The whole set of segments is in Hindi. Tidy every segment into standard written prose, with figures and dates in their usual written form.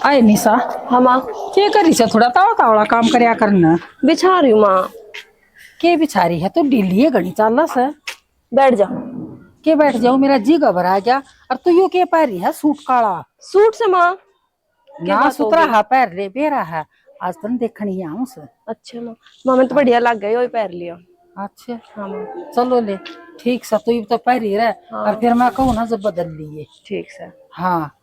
आए निशा। हाँ माँ। के करी से थोड़ा तावड़ा तावड़ा काम करया करना। बिछा रही हूँ माँ। के बिछारी है तो ढीली है घड़ी चालस है। बैठ जा। के बैठ जाऊं मेरा जी घबरा गया। और तू यो के पा रही है सूट काला। सूट से माँ क्या ना बात सुतरा होगी? हा पैर रे बेरा है। आज तन देखनी है उस। अच्छा माँ। माँ मैं तो बढ़िया लग गई वही पहन लिया। अच्छा हाँ माँ। चलो ले। ठीक सा तू तो पहरी रहे। हाँ। और फिर मैं कहूँ ना जब बदल लिए। ठीक से। हाँ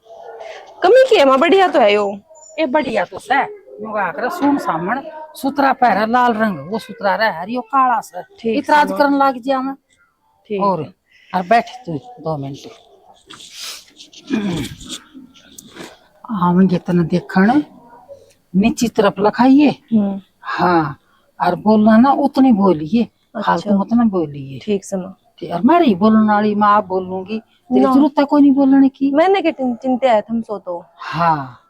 कमी की है माँ, बढ़िया तो है यो। ये बढ़िया तो से कर सुन सामण सुतरा पैर है लाल रंग वो सुतरा रहा है यो काला सा ठीक से इतराज माँ। करन लाग जिया मैं। ठीक है। और बैठ तू 2 मिनट। आवेंगे तना देखण नीची तरफ लखाइए। हाँ और बोलना ना उतनी बोलिए। फालतू अच्छा मत ना बोलिए। ठीक से माँ। यार मैं ही बोलने वाली मैं आप बोल लूंगी तेरी ना। जरूरत है कोई नहीं बोलने की। मैंने क्या चिंता है तुम सो तो। हाँ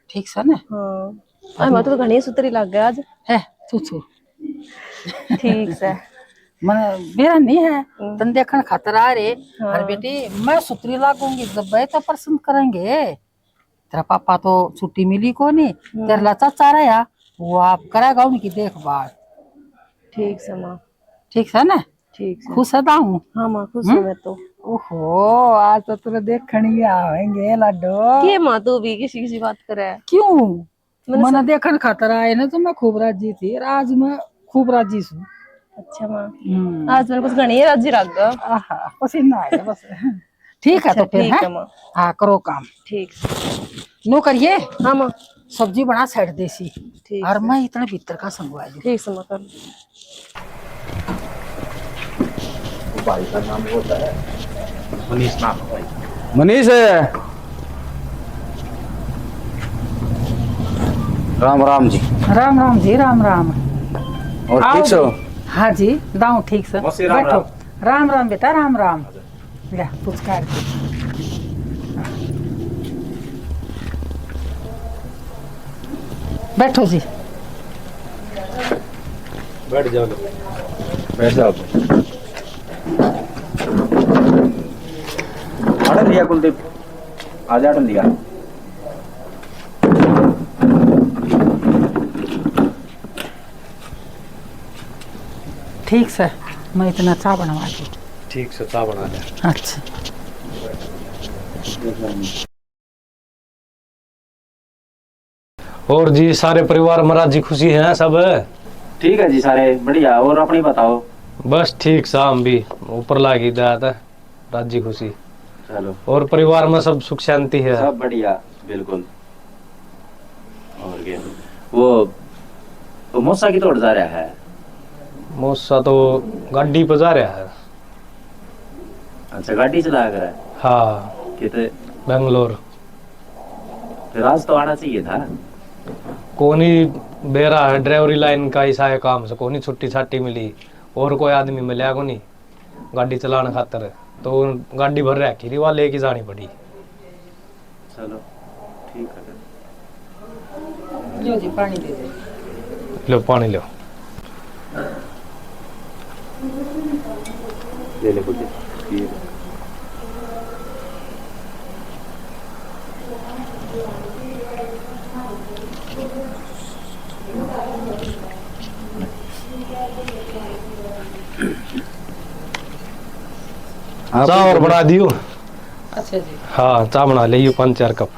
ठीक सा ना। हाँ अरे मैं तो घनी सुतरी लग गया आज। है तू तू ठीक से। मैं मेरा नहीं है तन देखण खातर आ रे। हाँ। अरे बेटी मैं सुतरी लागूंगी जब भाई तो पसंद करेंगे। तेरा पापा तो छुट्टी मिली को नहीं तेरा ला चाचा रहा वो आप करेगा उनकी देखभाल। ठीक से माँ। ठीक है ना। ठीक से। खुश है हूँ। हाँ माँ खुश हूँ मैं तो। ओहो आज तो तुझे देखनी आवेंगे लाडो। के माँ तू भी किसी किसी बात करे। क्यों मैंने मना देखन खातर आए ना तो मैं खूब राजी थी और आज मैं खूब राजी हूँ। अच्छा माँ। आज मेरे कुछ घनी राजी लग गया। आहा पसीना आ गया बस। ठीक है अच्छा, तो फिर ठीक है है माँ। हाँ करो काम। ठीक से। नो करिए। हाँ माँ। सब्जी बना साइड देसी। ठीक और से। मैं इतना भीतर का संगवा दूं। ठीक से माँ कर। भाई का नाम होता है मनीष नाम है भाई। मनीष है। राम राम जी। राम राम जी राम राम। और ठीक हो? हाँ जी दाऊ ठीक से मौसी राम बैठो। राम राम बेटा राम राम। ले पुचकार के बैठो जी। बैठ जाओ बैठ जाओ। अटन दिया कुलदीप आज अटन दिया। ठीक से मैं इतना चाय बनवा दूं। ठीक से चाय बना दे। अच्छा और जी सारे परिवार महाराज जी खुशी हैं सब। ठीक है जी सारे बढ़िया। और अपनी बताओ। बस ठीक शाम भी ऊपर लागी दया था राजी खुशी। चलो और परिवार में सब सुख शांति है। सब बढ़िया बिल्कुल। और क्या वो मौसा की तोड़ जा रहा है। मौसा तो गाड़ी पर जा रहा है। अच्छा गाड़ी चला कर है। हाँ कितने बेंगलोर। फिर आज तो आना चाहिए था। कोनी बेरा है ड्राइवरी लाइन का ऐसा है काम से कोनी छुट्टी छाट्टी मिली और कोई आदमी मिला को नहीं गाड़ी चलाने खातर तो गाड़ी भर रहा खीरी वाले लेके जानी पड़ी। चलो ठीक है। लो जी पानी दे दे। लो पानी लो। ले ले कुछ ये। चाय और बना दियो। अच्छा जी हाँ चाय बना ले 5-4 कप।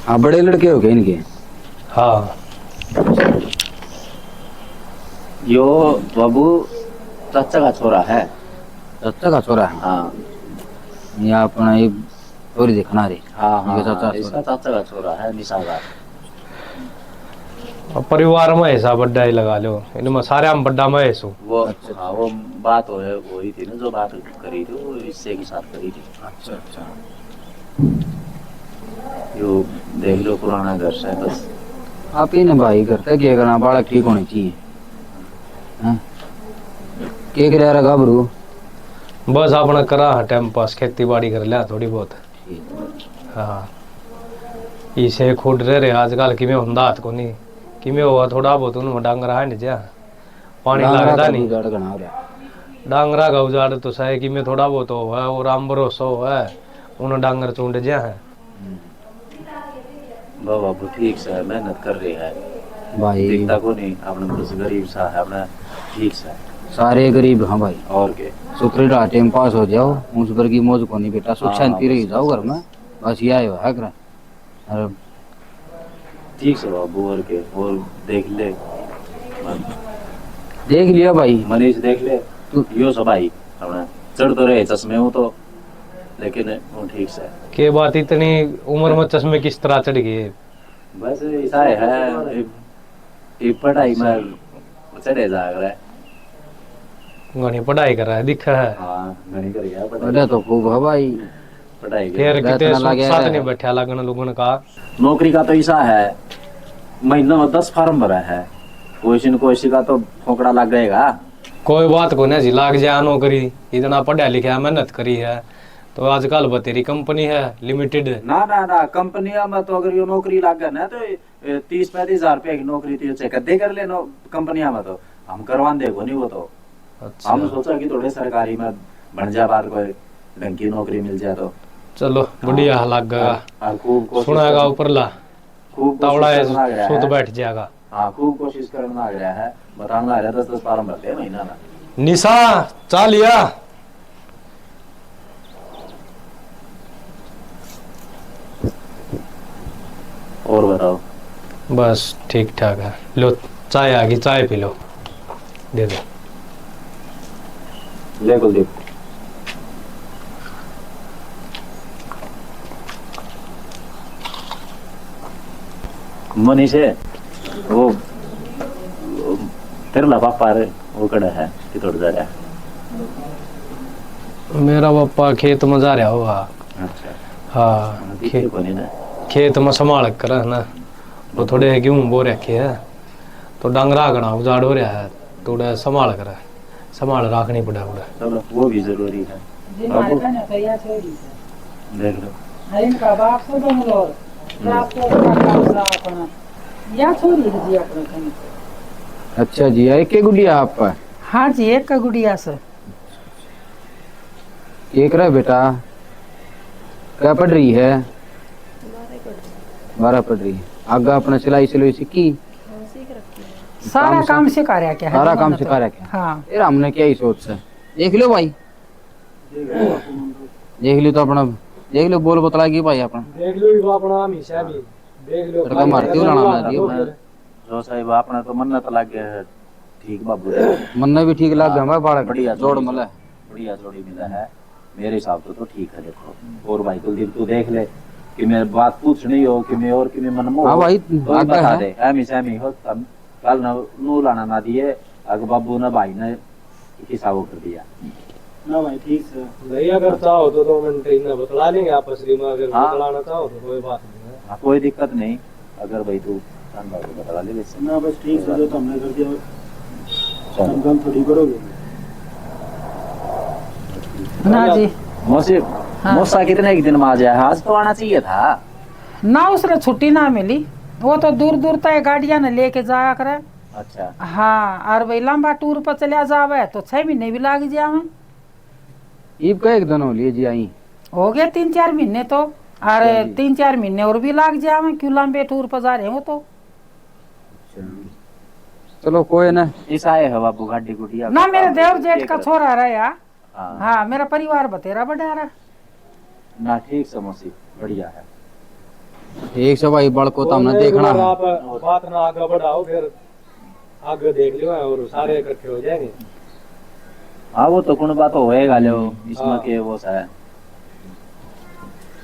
हाँ बड़े लड़के हो गए इनके। हाँ यो बाबू चाचा का छोरा है। चाचा का छोरा है। हाँ ये अपना ये चोरी देखना रे। हाँ हाँ, ये चाचा हाँ इसका चाचा का छोरा है निशादार। अब परिवार में ऐसा बड्डा ही लगा लो इनमें सारे हम बड्डा में ऐसो। वो हाँ वो बात हो रही थी ना जो बात करी थी वो हिस्से के साथ करी थी। अच्छा अच्छा। यो देख लो पुराना घर से बस। आप ही ने भाई करते क्या करना बालक ठीक होनी चाहिए। हाँ क्या कर रहा घबरू। बस अपना करा टाइम पास खेती बाड़ी कर लिया थोड़ी बहुत। हाँ इसे खुद रहे आजकल किमें हुंदा हाथ को नहीं किमें हुआ थोड़ा बहुत उन्होंने डांगरा है नहीं पानी लगता नहीं। डांगरा का उजाड़ तो सही किमें थोड़ा बहुत हो है और आम भरोसा हो है उन डांगर चूंड जा है। बाबू ठीक से मेहनत कर रही है, भाई दिखता को नहीं अपने बस गरीब सा है अपना, ठीक सा सारे गरीब हाँ भाई, और के शुक्र रहा टाइम पास हो जाओ, उस पर की मौज को नहीं बेटा, सुख हाँ, शांति रही बस, जाओ बस, घर में, बस ये आयो है कर। अरे ठीक से बाबू, और के और देख ले देख लिया भाई, मनीष देख ले तू यो सब भाई अपना चढ़ तो रहे चश्मे हूँ तो, लेकिन वो ठीक से के बात इतनी उम्र में चश्मे किस तरह चढ़ गए? बस ऐसा है ये पढ़ाई में चढ़े जा रहा है। घनी पढ़ाई कर रहा है दिखा है। हाँ घनी कर गया अरे तो खूब है भाई, पढ़ाई फिर के। कितने इतना लगे साथ है। नहीं बैठा लगन लोगन का। नौकरी का तो ऐसा है, महीना में 10 फार्म भरा है, कोई न कोई का तो फोकड़ा लग जाएगा। कोई बात को नहीं जी, लाग जाए नौकरी, इतना पढ़ा लिखा मेहनत करी है तो आजकल बतेरी कंपनी है लिमिटेड। ना ना ना कंपनिया में तो अगर ये नौकरी लग गया ना तो 30-35 हजार रुपया की नौकरी तो चेक दे कर ले कंपनिया में, तो हम करवा देगो नहीं वो तो। अच्छा हम सोचा कि थोड़े सरकारी में बन जा, बात कोई ढंग की नौकरी मिल जाए तो चलो बढ़िया लग गया। और खूब कोशिश सुनागा ऊपर ला खूब तावड़ा है कोशिश करना आ गया सुत है। बैठ जाएगा। हाँ खूब कोशिश करना आ गया है, बताना आ रहा है 10-10 फार्म भरते हैं महीना में। निशा चा लिया? और बताओ? बस ठीक ठाक है, लो चाय आ गई, चाय पी लो, दे दो। ले कुलदीप मनीष है वो तेरे ला पापा रे वो कड़ा है कि थोड़ा जा रहा है। मेरा पापा खेत में जा रहा होगा। अच्छा हाँ दिखे को नहीं ना। खेत में संभाल कर है ना, वो थोड़े गेहूं बो रखे है तो डंगरा गना उजाड़ हो रहा है, थोड़ा संभाल कर संभाल रखनी पड़ा उड़ा। चलो वो भी जरूरी है। बाबू देख लो इनका बाप से बंगलोर या छोड़ी जी अपने कहीं। अच्छा जी, एक के गुड़िया आपका? हाँ जी एक का गुड़िया से। एक रहा बेटा, क्या पढ़ रही है? 12 पढ़ रही है। आगे अपना सिलाई सीखी? सारा काम सिखा रहा क्या है? सारा काम सिखा रहा क्या? हाँ यार हमने क्या ही सोच से देख लो भाई, देख लो तो अपना देख लो, बोल बतला गई भाई अपना देख लो अपना हमेशा भी देख लो लड़का मारती हूँ लाना ना दियो जो साहिब अपना तो मन्नत लग गया है। ठीक बाबू मन भी ठीक लग गया हमारा बालक, बढ़िया जोड़ मला बढ़िया जोड़ी मिला है मेरे हिसाब से तो ठीक है। देखो और भाई कुलदीप तू देख ले कि मेरी बात पूछनी हो कि मैं और कि मैं मनमो हाँ भाई, तो आगे बता है। दे एमी सेमी हो तब कल नू लाना ना दिए अगर बाबू ने भाई ने हिसाब कर दिया ना भाई ठीक से। नहीं अगर चाहो तो 2 मिनट इतना बतला लेंगे आपस में, अगर हाँ। बतलाना चाहो तो कोई बात नहीं है। हाँ, कोई दिक्कत नहीं अगर भाई तू कान भाई को बता ले वैसे ना बस ठीक से जो तो हमने कर दिया, चलो हम काम थोड़ी करोगे। ना जी मौसी हाँ। मौसा कितने एक दिन में आ जाए, आज तो आना चाहिए था। ना उसने छुट्टी ना मिली, वो तो दूर दूर तक गाड़ियां ने लेके जाया करे। अच्छा हाँ और भाई लंबा टूर पर चलिया जावे तो 6 महीने भी लाग जावे। ईब का एक दिन हो लिए जी आई, हो गए 3-4 महीने तो, और 3-4 महीने और भी लाग जावे, क्यों लंबे टूर पर जा रहे हो तो। चलो कोई ना, इस आए है बाबू गाड़ी गुड़िया ना मेरे देवर जेठ का छोरा रहा। हाँ हाँ मेरा परिवार बतेरा बड़ा रहा। ना ठीक से मौसी बढ़िया है। ठीक से भाई बड़ को तो हमने देखना है। आप बात ना आगे बढ़ाओ, फिर आगे देख लियो और सारे इकट्ठे हो जाएंगे। हाँ वो तो कुण बात होएगा लो इसमें हाँ। के वो सा है।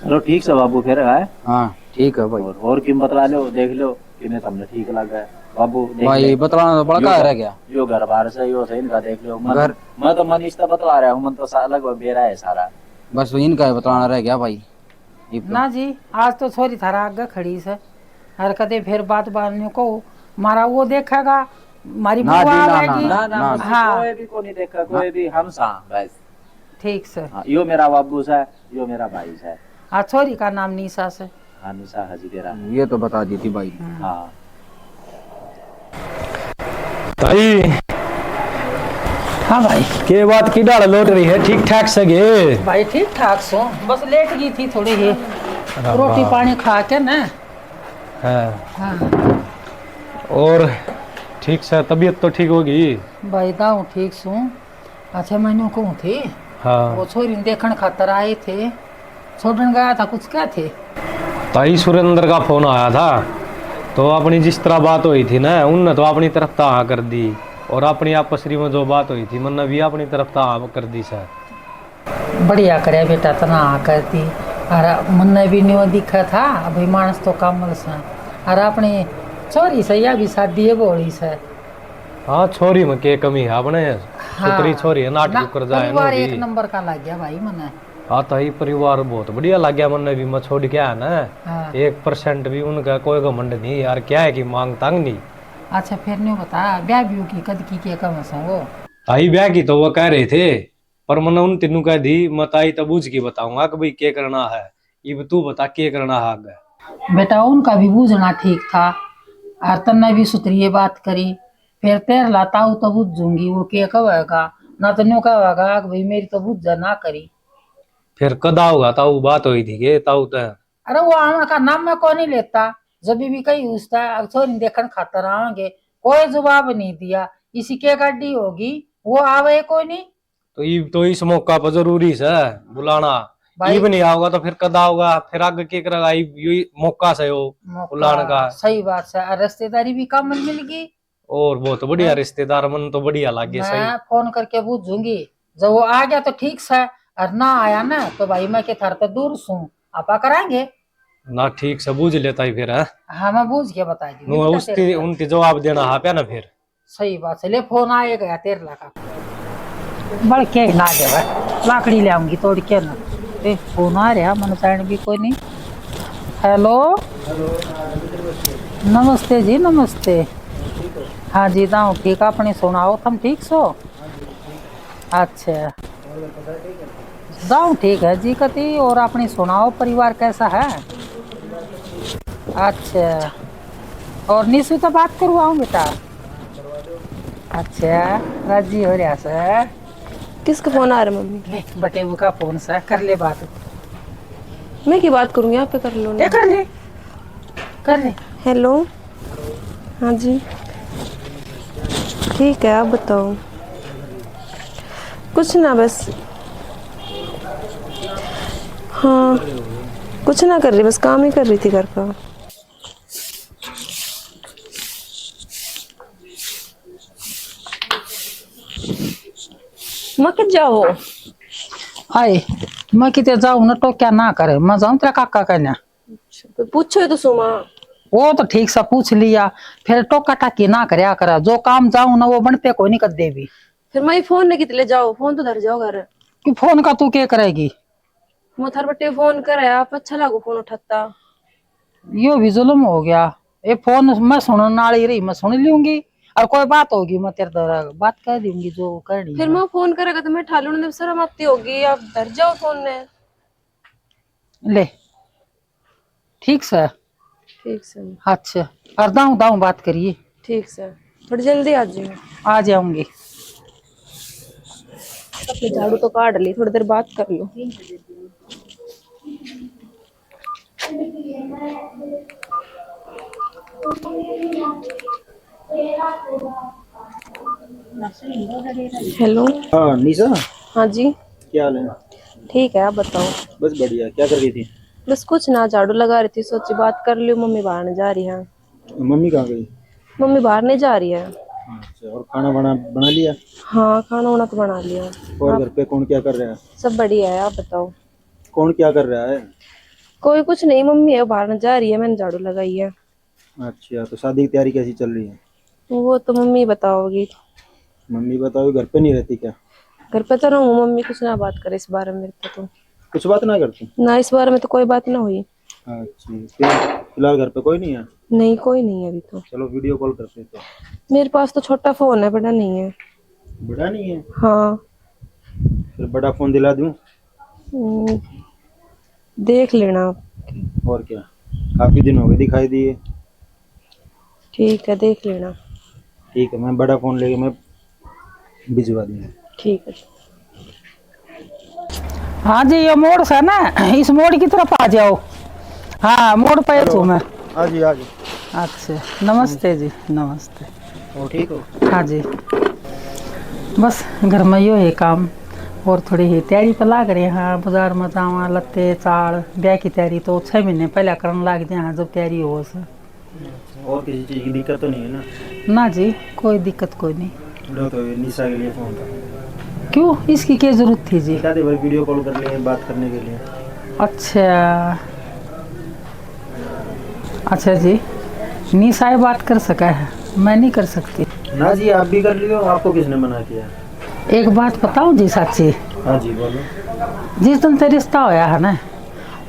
चलो ठीक से बाबू फिर है हाँ ठीक है भाई, और किम बतला लो देख लो कि मैं तुमने ठीक लगा है बाबू देख भाई ले। बतलाना तो बड़ा का रह गया। यो घर बार से यो से इनका देख लो घर- मैं तो मनीष तो बतला रहा हूँ, मन तो लगभग बेरा है सारा। बस इनका बतलाना रह गया भाई। ईब तो। ना जी आज तो छोरी थारा आगे खड़ी से, हर कदे फिर बात बांधने को मारा वो देखेगा, मारी ना बुआ जी, ना, आएगी। ना ना ना। हाँ कोई भी को नहीं देखा, कोई भी हम सा बस। ठीक से। हाँ, यो मेरा बाबू सा यो मेरा भाई सा। हाँ छोरी का नाम निशा से। हाँ निशा हाजी तेरा। ये तो बता दी थी भाई। हाँ ताई हाँ भाई। के बात की डाल लौट रही है ठीक ठाक सगे? भाई ठीक ठाक सो, बस लेट गई थी थोड़ी ही, रोटी पानी खा के ना। हाँ। हाँ और ठीक से तबीयत तो ठीक होगी? भाई दाऊ ठीक सू। अच्छा मैंने कहूँ थी, हाँ। वो छोरी देखने खातर आए थे, छोड़ने गया था, कुछ क्या थे? ताई सुरेंद्र का फोन आया था, तो अपनी जिस तरह बात हुई थी ना, उनने तो अपनी तरफ तो हाँ कर दी, और अपनी आपसरी में जो बात हुई थी मन भी अपनी तरफ तो हाँ कर दी सर। बढ़िया करे बेटा, तना हाँ करती। अरे मन भी नहीं दिखा था, अभी मानस तो कम सा। अरे अपनी छोरी से या भी शादी है बोली से। हाँ छोरी में के कमी है अपने, सुतरी छोरी है, नाटक कर जाए परिवार एक नंबर का लग गया भाई मने। हाँ तो ये परिवार बहुत बढ़िया लग गया मन भी, मैं छोड़ के आया ना। हाँ। 1% भी उनका कोई घमंड नहीं यार, क्या है कि मांग तंग नहीं। अच्छा फिर नहीं बता, ब्याह भी की कद की के कम से वो? ताई ब्याह की तो वो कह रहे थे, पर मैंने उन तीनों कह दी मैं ताई तब बूझ के बताऊंगा कि भाई क्या करना है, ये तू बता क्या करना है आगे। बेटा उनका भी बूझना ठीक था, और तन्ने भी सुतरिये बात करी, फिर तेर लाता हूँ तो बूझूंगी वो क्या कहेगा, ना तो न्यू कहेगा कि भाई मेरी तो बूझ ना करी। फिर कदा होगा ताऊ बात हुई थी के ताऊ तो? अरे वो आवन का नाम मैं कौन नहीं लेता, जब भी कहीं उसता अब छोरी देखन खातर आएंगे, कोई जवाब नहीं दिया। इसी के गाड़ी होगी, वो आवे कोई नहीं। तो इस मौका पर जरूरी से बुलाना, भाई- ये भी नहीं आओगा तो फिर कदा होगा, फिर आगे क्या करेगा, ये मौका से हो बुलाने का। सही बात है, और रिश्तेदारी भी कम मिल गई, और बहुत बढ़िया रिश्तेदार, मन तो बढ़िया लगे। सही मैं फोन करके पूछूंगी, जब वो आ गया तो ठीक से, और ना आया ना तो भाई मैं के थार तो दूर सू, आपा कराएंगे ना, ठीक से बूझ लेता ही फिर है। हाँ मैं बूझ के बता दी उसकी उनकी जवाब देना हा पे ना फिर। सही बात है, ले फोन आए गया 13 लाख बड़ के ना जाए, लाकड़ी ले आऊंगी तोड़ के ना। फोन आ रहा मन साइड भी कोई नहीं। हेलो नमस्ते जी, नमस्ते। हाँ जी दाऊ ठीक, अपनी सुनाओ, तुम ठीक सो? अच्छा दाऊ ठीक है जी कति, और अपनी सुनाओ परिवार कैसा है? अच्छा और निशु तो बात करवाऊँ बेटा? अच्छा राजी हो रहा सर? किसका फोन आ रहा है मम्मी? बटेबू का फोन सर, कर ले बात। मैं की बात करूंगी, आप पे कर लो ना। कर ले कर ले। हेलो हाँ जी ठीक है, आप बताओ। कुछ ना बस, हाँ कुछ ना कर रही, बस काम ही कर रही थी घर का। मैं कित जाओ? हाय मैं किते जाऊँ ना तो क्या ना करे, मैं जाऊँ तेरा काका कहना। पूछो तो सुमा। वो तो ठीक सा पूछ लिया, फिर टोका टाकी ना करया करा, जो काम जाऊँ ना वो बनते कोई नहीं कर देवी। फिर मैं फोन ने कितने जाओ, फोन तो धर जाओ घर। कि फोन का तू क्या करेगी? मैं थार बटे फोन करे, आप अच्छा लागो फोन उठाता। यो भी जुल्म हो गया, ये फोन मैं सुनने वाली रही, मैं सुन लूंगी, और कोई बात होगी मैं तेरे द्वारा बात कर दूंगी जो करनी। फिर मैं फोन करेगा तो मैं ठा लूंगी, शर्म आती होगी, आप धर जाओ फोन ने। ले ठीक सर। ठीक से। अच्छा और दाऊ दाऊ बात करिए। ठीक से, थोड़ी जल्दी आ जाइए। आ जाऊंगी। अपने झाड़ू तो काट ली, थोड़ी देर बात कर लो। हेलो हाँ निशा, हाँ जी क्या हाल है? ठीक है, आप बताओ। बस बढ़िया। क्या कर रही थी? बस कुछ ना, झाड़ू लगा रही थी, सोची बात कर लियो। मम्मी बाहर नहीं जा रही है। मम्मी कहाँ गई? मम्मी बाहर नहीं जा रही है। अच्छा, और खाना बना लिया? हाँ खाना वाना तो बना लिया। और घर पे कौन क्या कर रहा है? सब बढ़िया है, आप बताओ। कौन क्या कर रहा है? कोई कुछ नहीं, मम्मी है बाहर नहीं जा रही है, मैंने झाड़ू लगाई है। अच्छा, तो शादी की तैयारी कैसी चल रही है? वो तो मम्मी बताओगी। मम्मी बताओ, घर पे नहीं रहती क्या? घर पे तो रहूँ, मम्मी कुछ ना बात करे इस बारे में मेरे पे तो। कुछ बात ना करती? ना इस बारे में तो कोई बात ना हुई। अच्छा, फिलहाल घर पे कोई नहीं है? नहीं कोई नहीं है अभी तो। चलो वीडियो कॉल करते हैं। तो मेरे पास तो छोटा फोन है, बड़ा नहीं है। बड़ा नहीं है? हाँ फिर बड़ा फोन दिला दूं? देख लेना। और क्या, काफी दिन हो गए दिखाई दिए। ठीक है देख लेना। ठीक है, मैं बड़ा फोन लेके मैं भिजवा दिए। ठीक है। हाँ जी, ये मोड़ से ना, इस मोड़ की तरफ आ जाओ। हाँ, मोड़ पे हूँ मैं। हाँ जी, हाँ जी। अच्छा, नमस्ते जी, नमस्ते। वो ठीक हो? हाँ जी, बस घर में यो है काम, और थोड़ी ही तैयारी पर लाग रहे हैं। हाँ, बाजार में जावा, लत्ते चाल, ब्याह की तैयारी तो 6 महीने पहले करने लाग जाए। हाँ, जब तैयारी हो से। और किसी चीज़ की दिक्कत तो नहीं है ना? ना जी, कोई दिक्कत कोई नहीं। लो तो निशा के लिए फ़ोन था। क्यों, इसकी क्या जरूरत थी जी? कहते भाई वीडियो कॉल कर लिए बात करने के लिए। अच्छा अच्छा जी, निशा बात कर सका है, मैं नहीं कर सकती। ना जी, आप भी कर लियो, आपको किसने मना किया? एक बात बताऊं जी साची, हाँ जी बोलो। जिस दिन से रिश्ता होया है ना,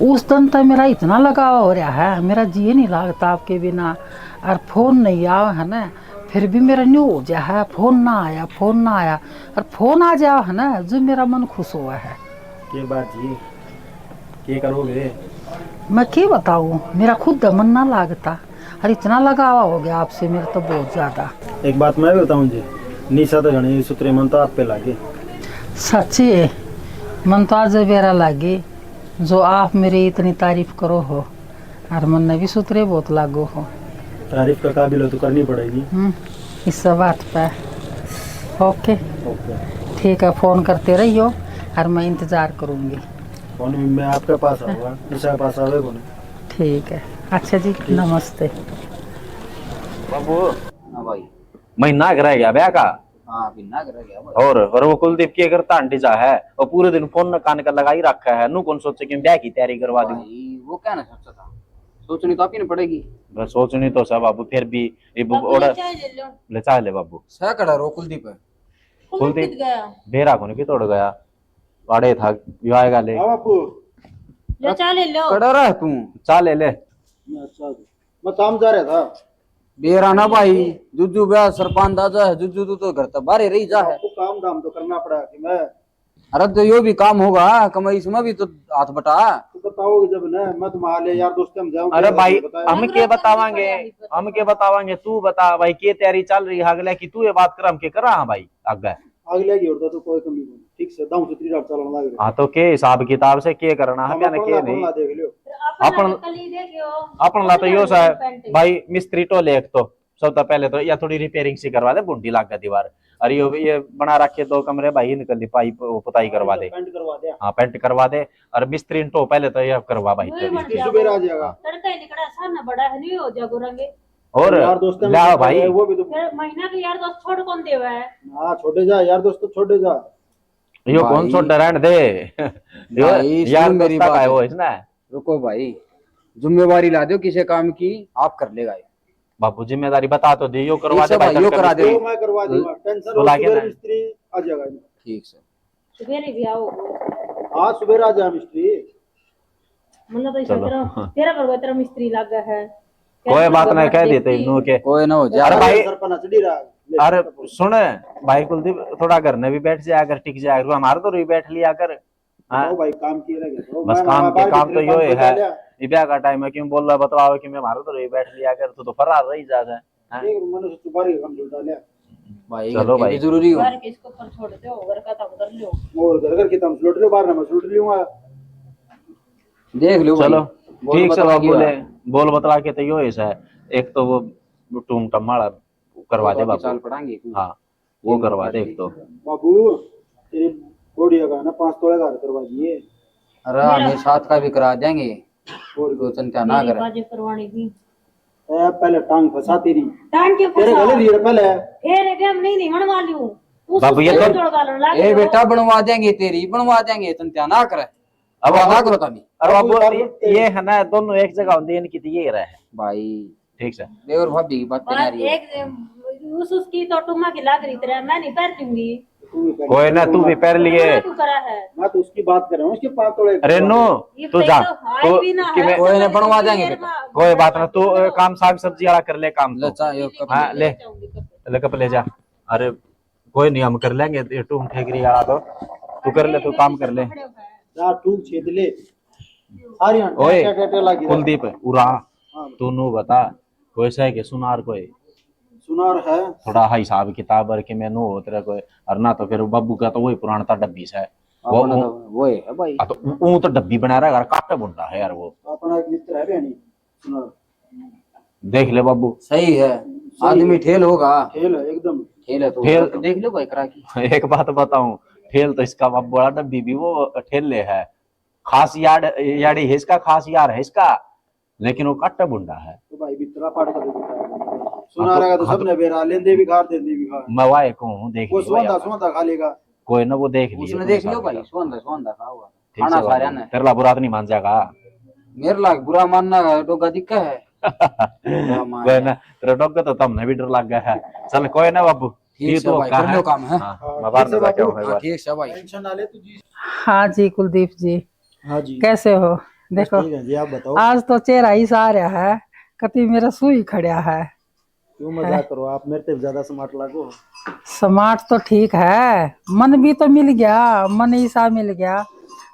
उस दिन तक मेरा इतना लगाव हो रहा है, मेरा जी नहीं लगता आपके बिना। और फोन नहीं आया है ना, फिर भी मेरा न्यू हो जा है, फोन ना आया, फोन ना आया। और फोन आ जाओ है ना, जो मेरा मन खुश हुआ है। के बात जी, के करोगे? मैं क्या बताऊं, मेरा खुद मन ना लगता। और इतना लगावा हो गया आपसे मेरा तो बहुत ज़्यादा। एक बात मैं भी बताऊँ जी, निशा तो घनी सुतरे मन तो आप पे लागे। सच्ची मन तो आज बेरा लागे, जो आप मेरी इतनी तारीफ करो हो, और मन ने भी सुतरे बहुत लागो हो। तारीफ का काबिल हो तो करनी पड़ेगी। इस बात पे ओके, ओके। ठीक है, फ़ोन करते रहियो और मैं इंतज़ार करूँगी। फोन में मैं आपके पास आऊँगा, निशा के पास आवे कौन? ठीक है, अच्छा जी, नमस्ते। बाबू हाँ भाई। महीना रह गया ब्याह का। हाँ बिना कर गया भाई। और वो कुलदीप की करता आंटी जा है, और पूरे दिन फोन न कान का लगाई रखा है। नू कौन सोचे कि ब्याह की तैयारी करवा दूं। भाई वो क्या ना सोचा था, सोचनी तो आप ही ने पड़ेगी। बस सोचनी तो सब बाबू, फिर भी ये ऑर्डर ले चाह ले बाबू। सह कड़ा रो कुलदीप है। कुलदीप बेरा को नहीं तोड़ गया, वाड़े था विवाह का ले। बापू ले चाह ले लो। कड़ा रहा तू। चाह ले ले। अच्छा, मैं काम जा रहा था। बेरा ना भाई, जुजू ब्याह सरपान दादा है, जुजू तू तो घर तक बाहर रही जा है। आपको काम धाम तो करना पड़ा कि मैं। अरे तो यो भी काम होगा, कमाई इसमें भी तो हाथ बटा। तो बताओगे जब ना, मैं तुम्हारे यार दोस्त हम जाऊंगा। अरे भाई हम के बतावांगे, हम के बतावांगे, तू बता भाई के तैयारी चल रही है अगले की। तू ये बात कर, हम के करा। हाँ भाई आगे अगले की होता तो कोई कमी नहीं। ठीक से दाऊ सुतरी रात चलने लग रही। हाँ तो के हिसाब किताब से के करना है, क्या के नहीं। देख लियो। अपन ला तो यो सा भाई, मिस्त्री तो लेख तो सब तो पहले तो या थोड़ी रिपेयरिंग सी करवा दे, बुंडी लाग गया दीवार। अरे ये बना रखे 2 कमरे भाई, निकल दी पाइप पुताई करवा दे। पेंट करवा दे। हाँ पेंट करवा दे। और मिस्त्री तो पहले तो ये करवा भाई। सुबह आ जाएगा। तड़का ही निकला सामने बड़ा है, नहीं हो जागो रंगे। और यार दोस्त लाओ भाई, वो भी तो। फिर महीना के यार दोस्त छोड़ कौन देवा है? हाँ छोड़े जा यार दोस्त, तो छोड़े जा। यो कौन सो डरान दे भाई, यार सुन मेरी दोस्ता का है बात। वो इसने। रुको भाई, जिम्मेवारी ला दो किसी काम की, आप कर लेगा। बापू जिम्मेदारी बता तो दी, यो करवा दे भाई। यो करा दे। वो मैं करवा दूंगा, टेंशन तो लो। लागे सुबह ना। मिस्त्री आ जाएगा। ठीक से। सवेरे भी आओ। हाँ सुबह आ जाए मिस्त्री। मतलब तो तेरा करवा, तेरा मिस्त्री लगा है। कोई बात नहीं, कह देते इन्हों के। कोई ना हो जाए। अरे भाई, सरपना चढ़ी रहा। अरे सुन भाई कुलदीप, थोड़ा घर में भी बैठ जाया कर, टिक जाया कर। हमारे तो बैठ लिया कर। हाँ भाई काम किए रहेगा। बस काम के काम तो यो है। ये ब्याह का टाइम है, क्यों बोल रहा बताओ कि मैं हमारे तो बैठ लिया कर। तू तो फरार रही जाता है। मैंने सुपारी का काम जुटा लिया। भाई चलो भाई, जरूरी हो। बाहर के इसको ऊपर छोड़ दो, घर का काम कर लो। और घर के तम लूट लो, बाहर मैं लूट लूंगा। देख लो चलो बोल ठीक से बतला बाबू के ले, बोल बतला के तो यो है। एक तो वो टूम टमाड़ा करवा दे चाल बाबू। पड़ाएंगे। हाँ वो करवा दे एक तो। बाबू तेरी बॉडी का ना 5 तोड़े का करवा दिए। अरे हमें 7 का भी करा देंगे। और दो चिंता ना मेरी करे। बाजी करवानी थी। पहले टांग फंसा तेरी। टांग के तेरे गले लिए पहले। फिर एकदम नहीं बनवा लियो। बाबू ये तो ए बेटा बनवा देंगे, तेरी बनवा देंगे, चिंता ना करे। अब ना करो तभी। अरे बाबू ये है ना, दोनों एक जगह होंगे, इनकी तो ये रहे भाई ठीक से। देवर भाभी की बात नहीं रही है। एक उसकी तो टुम्मा की लाग रही तरह, मैं नहीं पैर दूंगी। कोई ना, तू भी पैर लिए। तू करा है। मैं तो उसकी बात कर रहा हूँ, उसके 5 तोड़े। रेनू तू जा, तू कोई ने बनवा देंगे बेटा। कोई बात ना, तू काम साग सब्जी वाला कर ले काम ले तो। चा यो कप हाँ ले कप ले जा। अरे कोई नहीं, हम कर लेंगे। ये टूम ठेकरी वाला तो तू कर ले, तू काम कर ले। जा टूक छेद ले सारी। ओए क्या लगी कुलदीप उरा, तू नु बता कोई से के सुनार कोई सुनार है थोड़ा हाई हिसाब किताब और कि मैंने हो तेरा कोई और ना तो फिर बब्बू का तो वही पुराना था डब्बी से वो अपना तो वो है भाई। तो वो तो डब्बी बना रहा है काटा बुंडा है यार वो अपना एक मित्र है बहनी सुनार देख ले बब्बू सही है, आदमी ठेल होगा, खेल है एकदम। ठेल है तो ठेल- देख लो भाई करा की। एक बात बताऊं ठेल तो इसका अब बड़ा डब्बी भी वो ठेले है खास याड़ी है इसका खास यार है इसका लेकिन वो काटा बुंडा है तो भाई बितरा पाड़ कर सुनार का तो सबने बेरा लेंदे भी खा देंदे भी खा। मैं वाए को हूँ देख वो लियो सोंदा यार। सोंदा खा लेगा। कोई ना वो देख लियो उसने तुम देख साथ लियो भाई, में। सोंदा सोंदा खा हुआ ठीक खाना से सारे बाबू, ने। तेरे ला बुरा तो नहीं मान जाएगा मेरे लाग बुरा मानना डोगा दिक्का है। मान कोई ना तेरा डॉग तो तुमने भी डर लग गया है चल कोई ना बाबू ठीक ये से तो भाई, का कर लो काम है। हाँ, मैं बाहर में जाके आऊंगा एक हाँ, बार ठीक है भाई। टेंशन ना ले तू जी। हाँ जी कुलदीप जी, हाँ जी कैसे हो? देखो ठीक है जी आप बताओ। आज तो चेहरा ही सा रहा है, कति मेरा सुई खड़ा है। क्यों मजाक करो आप, मेरे से ज्यादा स्मार्ट लागो। स्मार्ट तो ठीक है, मन भी तो मिल गया, मन ही सा मिल गया।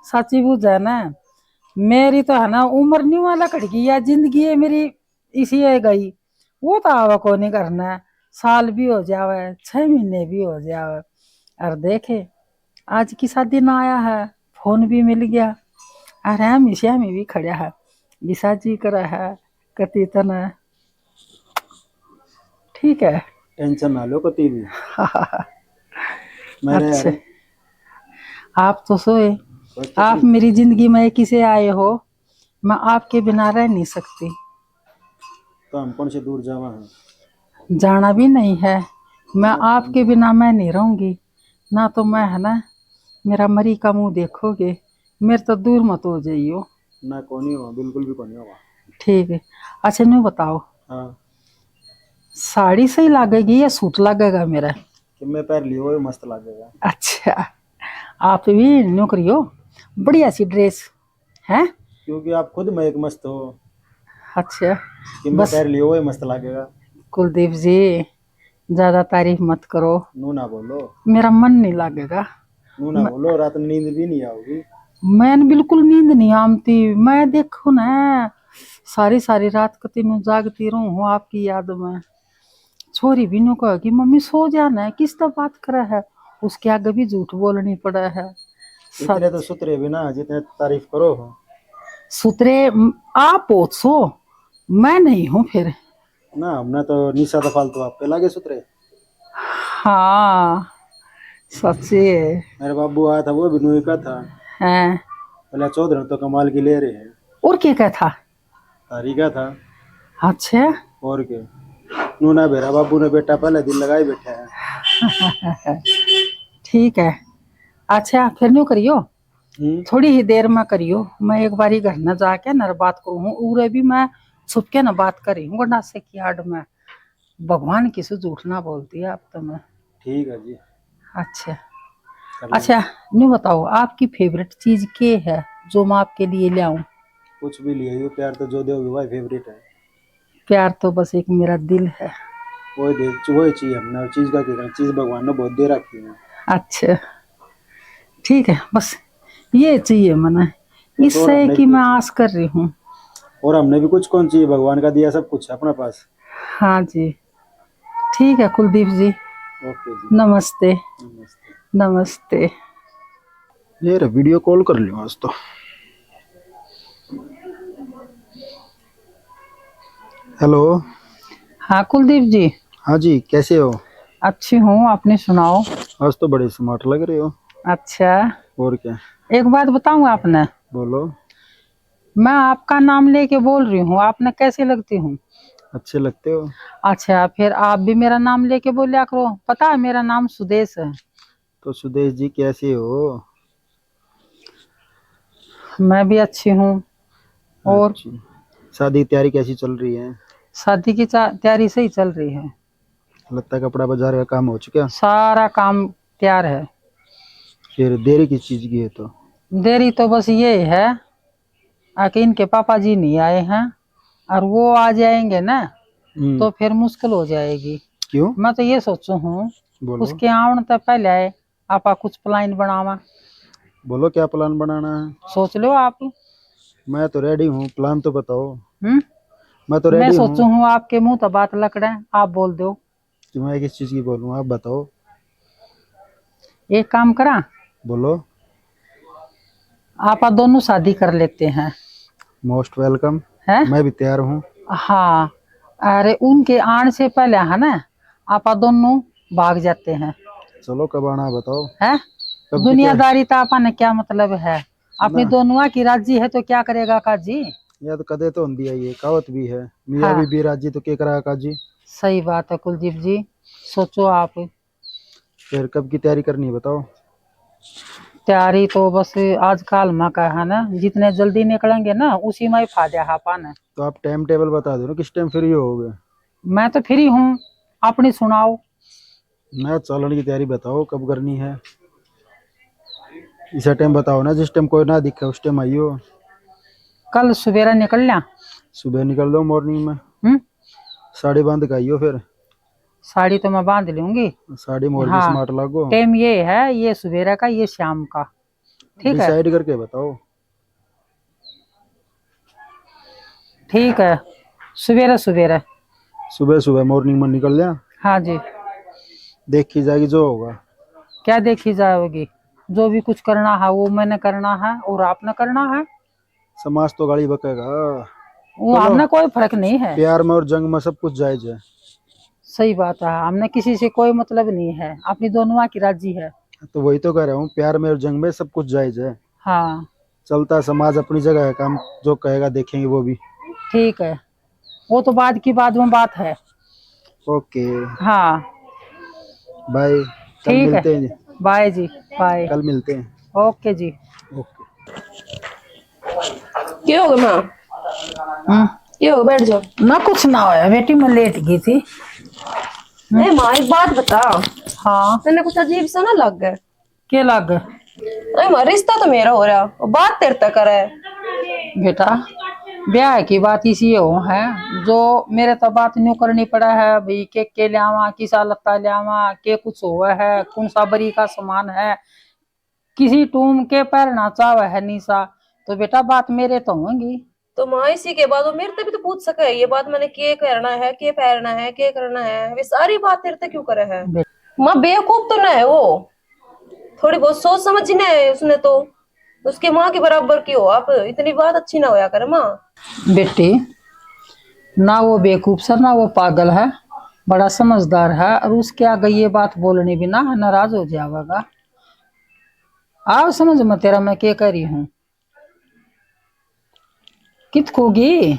सच्ची बुझ है ना, मेरी तो है ना उम्र नहीं वाला कट गई या जिंदगी है मेरी इसी है गई। वो तो आवा को नहीं करना है, साल भी हो जावे 6 महीने भी हो जावे। और देखे आज की शादी ना आया है, फोन भी मिल गया, अरे हमेशा में भी खड़ा है, विसा जी करा है कति तना। ठीक है। टेंशन ना लो कती भी। मेरे अच्छा, यार आप तो सोए, बस तो आप मेरी जिंदगी में किसे आए हो, मैं आपके बिना रह नहीं सकती। तो हम कौन से दूर जावा है। जाना भी नहीं है, मैं आपके बिना मैं नहीं रहूंगी ना। तो मैं है ना मेरा मरी का मुंह देखोगे, मेरे तो दूर मत हो जाइयो। ना कोनी हो, बिल्कुल भी कोनी होगा। ठीक है। अच्छा न्यू बताओ, हाँ साड़ी सही लगेगी या सूट लगेगा मेरा? कि मैं पैर लियो वो मस्त लगेगा। अच्छा, आप भी न्यू करियो, बढ़िया सी ड्रेस है। क्योंकि आप खुद में एक मस्त हो अच्छा कि मैं बस पैर लियो वो मस्त लगेगा। कुलदीप जी, ज्यादा तारीफ मत करो, नू ना बोलो, मेरा मन नहीं लगेगा। नू ना बोलो, रात में नींद भी नहीं आओगी। मैं बिल्कुल नींद नहीं आती, मैं देखो ना सारी सारी रात को तीनों जागती रहूं हूँ आपकी याद में। छोरी भी नो कहा कि मम्मी सो जाना है, किस तरह बात करा है, उसके आगे भी झूठ बोलनी पड़ा है। इतने तो सुतरे भी ना जितने तारीफ करो। सुतरे आप सो, मैं नहीं हूँ फिर। ना हमने तो निशा तो फालतू आप पे लागे सुतरे। हाँ सच्ची है। मेरे बाबू आया था वो भी नूही का था। हैं? पहले 14 तो कमाल की ले रहे हैं। और क्या था? तारी का था अच्छा और के नूना बेरा बाबू ने बेटा पहले दिन लगाए बैठे हैं। ठीक है। अच्छा फिर न्यू करियो, थोड़ी ही देर में करियो, मैं एक बारी घर न जाके न बात करूँ, उरे भी मैं छुप के न बात करी हूँ गंडा से की आड़ में। भगवान किसी झूठ ना बोलती है आप तो मैं। ठीक है जी। अच्छा अच्छा न्यू बताओ, आपकी फेवरेट चीज क्या है जो मैं आपके लिए ले आऊं? कुछ भी लिए हो, प्यार तो जो दोगे वही फेवरेट है। प्यार तो बस एक मेरा दिल है। वही दे वही चाहिए हमने, और चीज का क्या चीज भगवान ने बहुत दे रखी है। अच्छा ठीक है, बस ये चाहिए मना, इससे कि मैं आस कर रही हूँ। और हमने भी कुछ कौन चाहिए, भगवान का दिया सब कुछ है अपने पास। हाँ जी ठीक है कुलदीप जी, ओके जी, नमस्ते नमस्ते। नमस्ते। ये रहा वीडियो कॉल कर लियो आज तो। हेलो। हाँ कुलदीप जी, हाँ जी कैसे हो? अच्छी हूँ, अपनी सुनाओ। आज तो बड़े स्मार्ट लग रहे हो। अच्छा और क्या? एक बात बताऊँ आपने, बोलो। मैं आपका नाम लेके बोल रही हूँ, आपने कैसी लगती हूँ? अच्छे लगते हो। अच्छा फिर आप भी मेरा नाम लेके बोलिया करो, पता है मेरा नाम सुदेश है। तो सुदेश जी कैसे हो? मैं भी अच्छी हूँ। और अच्छी। शादी की तैयारी कैसी चल रही है? शादी की तैयारी सही चल रही है, लगता कपड़ा बाजार का काम हो चुका? सारा काम तैयार है। फिर देरी किस चीज की है? तो देरी तो बस ये है कि इनके पापा जी नहीं आए हैं, और वो आ जाएंगे ना तो फिर मुश्किल हो जाएगी। क्यों? मैं तो ये सोचू हूँ बोलो। उसके आवन तो पहले आए आपा कुछ प्लान बनावा। बोलो क्या प्लान बनाना है? सोच लो आप। मैं तो रेडी हूँ, प्लान तो बताओ। मैं मैं तो रेडी हूँ। सोचू हूँ आपके मुंह तो बात लकड़े, आप बोल दो। कि मैं किस चीज की बोलूँ, आप बताओ। एक काम करा, बोलो। आप दोनों शादी कर लेते हैं। Most welcome. हैं? मैं भी तैयार हूँ। हाँ, अरे उनके आने से पहले है ना, आप दोनों भाग जाते हैं। चलो कब आना है बताओ। है कब की दुनियादारी तो आपा ने क्या मतलब है, अपनी ना। दोनों की राजी है तो क्या करेगा काजी। या तो कदे तो होंदी है, ये कहावत भी है, मियाँ हाँ, भी राजी तो के करा काजी। सही बात है कुलदीप जी, सोचो आप। फिर कब की तैयारी करनी है बताओ। तैयारी तो बस आज काल में का है ना, जितने जल्दी निकलेंगे ना उसी में ही फायदा है पाने। तो आप टाइम टेबल बता दो ना, किस टाइम फ्री होगे। मैं तो फ्री हूँ, अपनी सुनाओ। मैं चलन की तैयारी बताओ कब करनी है। इसे टाइम बताओ ना, जिस टाइम कोई ना दिखे उस टाइम आइयो। कल सवेरा निकल लिया। सुबह निकल दो मॉर्निंग में। हम्म, साड़ी बांध के आइयो फिर। साड़ी तो मैं बांध लूंगी। साड़ी मोर भी हाँ, स्मार्ट लागो। टाइम ये है, ये सवेरा का ये शाम का, ठीक है। डिसाइड करके बताओ। ठीक है, सवेरा सवेरा। सुबह सुबह मॉर्निंग में निकल जा। हाँ जी। देखी जाएगी जो होगा। क्या देखी जाएगी, जो भी कुछ करना है वो मैंने करना है और आपने करना है। समाज तो गाड़ी बकेगा। वो चलो। हमने कोई फर्क नहीं है। प्यार में और जंग में सब कुछ जायज है। सही बात है, हमने किसी से कोई मतलब नहीं है, अपनी दोनों की राजी है। तो वही तो कह रहा हूँ, प्यार में और जंग में सब कुछ जायज है। हाँ चलता समाज अपनी जगह है, काम जो कहेगा देखेंगे वो भी। ठीक है, वो तो बाद की बाद में बात है। ओके हाँ बाय। कल ठीक मिलते है, हैं। बाय जी, बाय। कल मिलते हैं। ओके जी। ओके। क्या होगा माँ? हम्म, क्या होगा, बैठ जाओ। ना कुछ ना होया बेटी, मैं लेट गई थी। नहीं माँ, एक बात बता। हाँ, मैंने कुछ अजीब सा ना लग गया। के लग अरे माँ, रिश्ता तो मेरा हो रहा और बात तेरे तक करे। बेटा, ब्याह की बात इसी हो है, जो मेरे तो बात न्यू करनी पड़ा है भाई, के लियावा, किसा लत्ता लियावा, के कुछ हुआ है, कौन सा बरी का सामान है, किसी टूम के पैर नाचा हुआ है निशा, तो बेटा बात मेरे तो होंगी। तो माँ इसी के बाद वो मेरे से भी तो पूछ सके ये बात, मैंने के करना है, के पहनना है, के करना है, वे सारी बात तेरे से क्यों करे है? माँ बेवकूफ तो ना है वो, थोड़ी बहुत सोच समझना है उसने तो। उसके माँ के बराबर की हो आप, इतनी बात अच्छी ना होया करे माँ। बेटी, ना वो बेवकूफ सर ना वो पागल है, बड़ा समझदार है, और उसके आगे ये बात बोलने भी ना नाराज हो जाएगा। आओ समझ में तेरा मैं क्या करी हूँ, कित खोगी।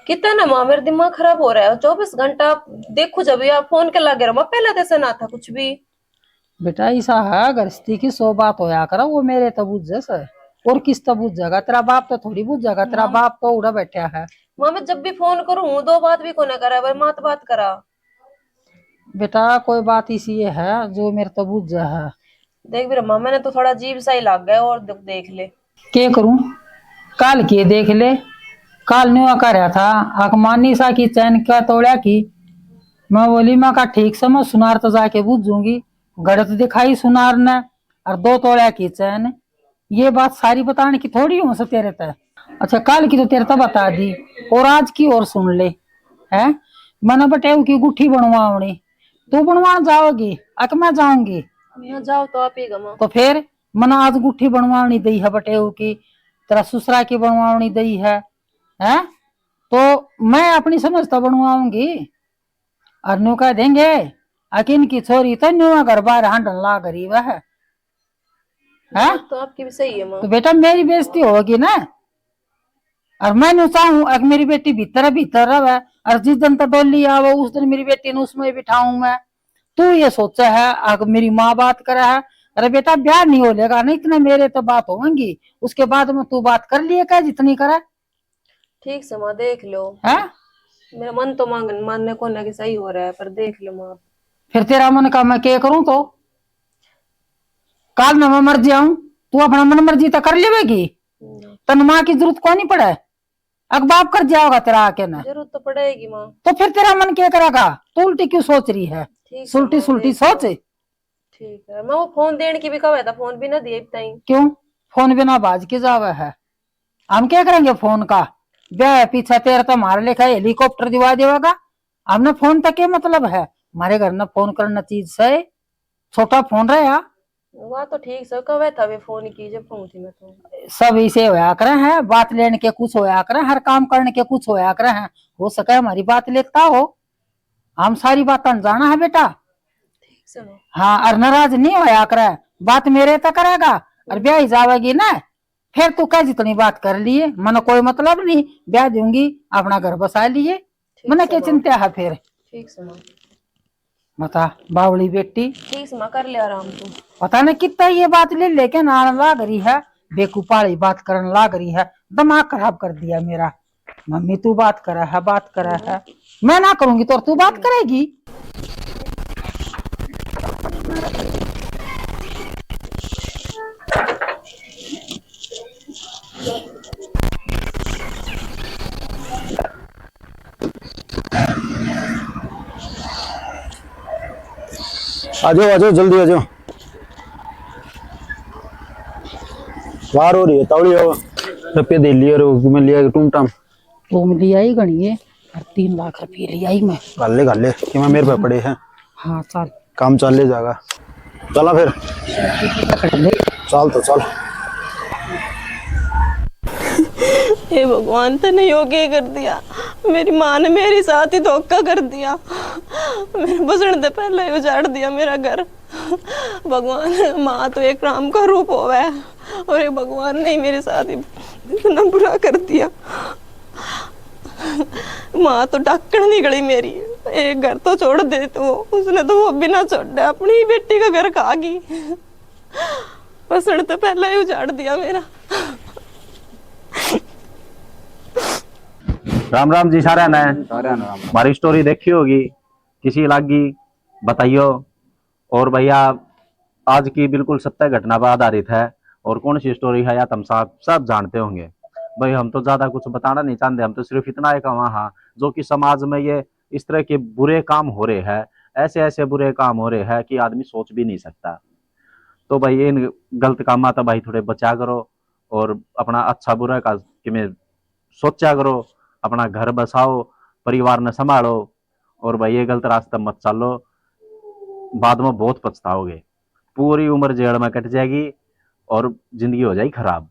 कितना ना माँ, मेरा दिमाग खराब हो रहा है। 24 घंटा देखो, जब आप फोन के लगे रहो, पहले तो ऐसा ना था कुछ भी। बेटा ऐसा है, गृहस्थी की 100 बात होया करा, वो मेरे तो बुझ जैसा और किस तो बुझ जाएगा, तेरा बाप तो थोड़ी बुझ जाएगा, तेरा बाप तो उड़ा बैठा है। माँ मैं जब भी फोन करूँ 2 बात भी को ना करा, भाई माँ तो बात करा। बेटा कोई बात इसी है जो मेरे तो बुझ जा है। देख भी माँ, मैंने तो थोड़ा अजीब सा ही लग गया, और देख ले। क्या करूं, काल की देख ले, काल न्यू कर रहा था अकमानी सा की चैन का तोड़ा की, मैं बोली माँ का ठीक से मैं सुनार तो जाके बुझूंगी, गड़त दिखाई सुनार ने और 2 तोड़ा की चैन, ये बात सारी बताने की थोड़ी हो सकती तेरे तय। अच्छा काल की तो तेरे तो बता दी, और आज की और सुन ले है। मैंने बटेऊ की गुट्ठी बनवावनी, तू बनवाने जाओगी अक मैं जाऊंगी? ना जाओ तो आप ही गमा। तो फिर मैंने आज गुट्ठी बनवानी दी है बटेऊ की, तेरा ससुरा की बनवानी दी है, तो मैं अपनी समझता बनवाऊंगी, और न्यू कह देंगे अकिन की छोरी तो न्यू घर बार हांडन ला गरीब है। तो आपकी भी सही है माँ। तो बेटा मेरी बेइज्जती होगी ना, और मैं न्यू चाहूं अगर मेरी बेटी भीतर भीतर रहे, और जिस दिन तक डोली आवे उस दिन मेरी बेटी ने उसमें बिठाऊं मैं। तू ये सोचा है अगर मेरी माँ बात करे है, अरे बेटा ब्याह नहीं हो लेगा ना, इतने मेरे तो बात होंगी, उसके बाद में तू बात कर लिए क्या जितनी करे। ठीक से माँ देख लो। है मेरा मन तो मानने को ना कि सही हो रहा है, पर देख लो माँ। फिर तेरा मन का मैं क्या करूं, तो काल में मैं मर जाऊं, तू अपना मन मर्जी तो कर लेगी, तन माँ की जरूरत को नहीं पड़े, अग बाप कर जाओगा तेरा आके ना, जरूरत तो पड़ेगी माँ। तो फिर तेरा मन क्या करेगा, तू उल्टी क्यों सोच रही है, ठीक है सुलटी माँ, सुलटी देख लो। सोच। ठीक है मैं, वो फोन देने की भी कहा था, फोन भी ना दिए बताई। क्यों फोन बिना बाज के जावे है, हम क्या करेंगे फोन का, ब्याह पीछे तेरा तो हमारे लिखा हेलीकॉप्टर दिवा देगा, हमने फोन तक के मतलब है, हमारे घर में फोन करना चीज से छोटा फोन रहा वह तो ठीक से कवे था वे फोन की जब फोन थी मैं तो सब इसे होया करे हैं, बात लेने के कुछ होया करे, हर काम करने के कुछ होया करे हैं। हो सके हमारी बात लेता हो, हम सारी बात जाना है बेटा। ठीक से ना। हाँ, और नाराज नहीं होया करे, बात मेरे तक करेगा और ब्याह जावेगी ना, फिर तू कह जितनी बात कर लिए, मन कोई मतलब नहीं, ब्याह दूंगी, अपना घर बसा लिए, मन क्या चिंता है फिर। ठीक से माँ। बता बावली बेटी, ठीक से माँ, कर ले आराम तू। पता नहीं कितना ये बात ले लेके आने लाग रही है, बेकूफाड़ी बात करने लाग रही है, दिमाग खराब कर दिया मेरा। मम्मी तू बात करे है, बात करे है, मैं ना करूंगी तो तू बात करेगी। आ जाओ जल्दी आ जाओ, वार हो रही है, तावड़ी हो रुपये दे लिए मैं लिया टूम टाम। तुम ले आई गणिए और 3 लाख रुपये ले आई मैं। गाले कि मैं मेरे पे पड़े हैं। हाँ चल, काम चल ले जाएगा, चला फिर चल तो चल। हे भगवान, तने योग्य कर दिया, मेरी माँ ने मेरे साथ ही धोखा कर दिया, मेरे बसने से पहले ही उजाड़ दिया मेरा घर। भगवान, माँ तो एक राम का रूप होवा है और एक भगवान ने मेरे साथ ही इतना बुरा कर दिया। माँ तो डॉक्टर निकली मेरी, एक घर तो छोड़ दे तो उसने तो वो बिना छोड़े अपनी ही बेटी का घर खा गई, बसने तो पहले ही उजाड़ दिया मेरा। राम राम जी सारे ने हमारी स्टोरी देखी होगी, किसी लागी बताइयो। और भैया आज की बिल्कुल सत्य घटना पर आधारित है, और कौन सी स्टोरी है या तुम सब जानते होंगे। भाई हम तो ज्यादा कुछ बताना नहीं चाहते, हम तो सिर्फ इतना है वहाँ जो कि समाज में ये इस तरह के बुरे काम हो रहे हैं, ऐसे ऐसे बुरे काम हो रहे हैं कि आदमी सोच भी नहीं सकता। तो भाई इन गलत कामा तो भाई थोड़े बचा करो, और अपना अच्छा बुरा का कि में सोचा करो, अपना घर बसाओ, परिवार ने संभालो, और भाई ये गलत रास्ते मत चलो, बाद में बहुत पछताओगे, पूरी उम्र जेल में कट जाएगी और जिंदगी हो जाएगी खराब।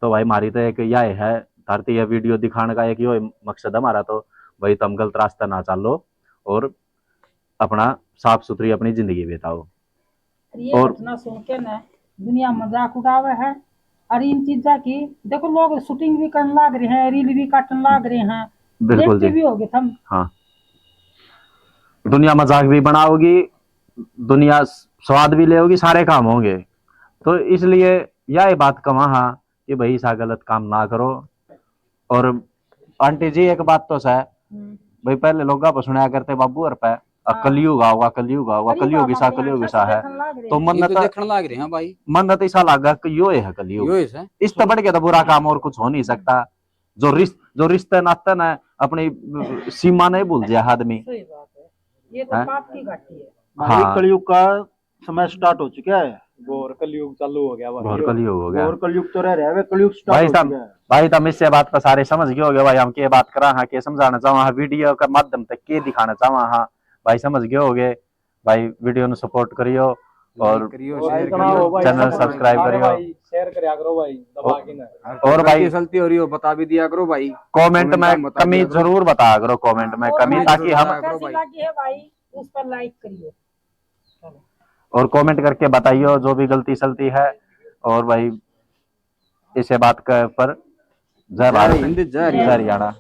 तो भाई हमारी तो एक यह है धरती यह वीडियो दिखाने का एक यो मकसद हमारा, तो भाई तुम गलत रास्ता ना चलो और अपना साफ सुथरी अपनी जिंदगी बिताओ। ये घटना सुन के ना दुनिया मजाक उड़ावे है, और इन चीजा की देखो लोग शूटिंग भी करने लाग रहे हैं, रील भी काटने लाग रहे हैं, बिल्कुल जी, भी होगे तुम। हाँ, दुनिया मजाक भी बनाओगी, दुनिया स्वाद भी लेगी, सारे काम होंगे। तो इसलिए यह बात कहा कि भाई सा गलत काम ना करो। और आंटी जी एक बात तो है भाई, पहले लोग सुनाया करते बाबू और पे कलयुग आऊगा, कलयुग आऊगा, कलयुग सा है, तो मन्नत देखने लग रहे हैं भाई, मन्नत ऐसा लगा कि यो है कलयुग, इस तो बढ़ के तो बुरा काम और कुछ हो नहीं सकता। जो रिश्ते नाते ना अपनी सीमा नहीं भूल जाए आदमी। ये तो पाप की घाटी है। हाँ, कलयुग का समय स्टार्ट हो चुका है, और कलयुग चालू हो गया, और कलयुग हो गया, और कलयुग तो रह रहा है, कलयुग स्टार्ट हो चुका है। भाई तुम इससे बात पर सारे समझ गए होगे भाई, हम के बात करा हाँ, के समझाना चाहवा वीडियो का माध्यम तक के दिखाना चाहवा हाँ, भाई समझ गए होगे। भाई वीडियो ने सपोर्ट करियो और चैनल सब्सक्राइब करियो, शेयर करिया करो भाई, दबा के ना। और भाई चलती हो रही हो बता भी दिया करो भाई, कमेंट में कमी जरूर बताया करो, कमेंट में कमी, ताकि हम है भाई उस पर लाइक करिए और कमेंट करके बताइयो जो भी गलती सलती है। और भाई इसे बात पर जय भारत, जय हरियाणा।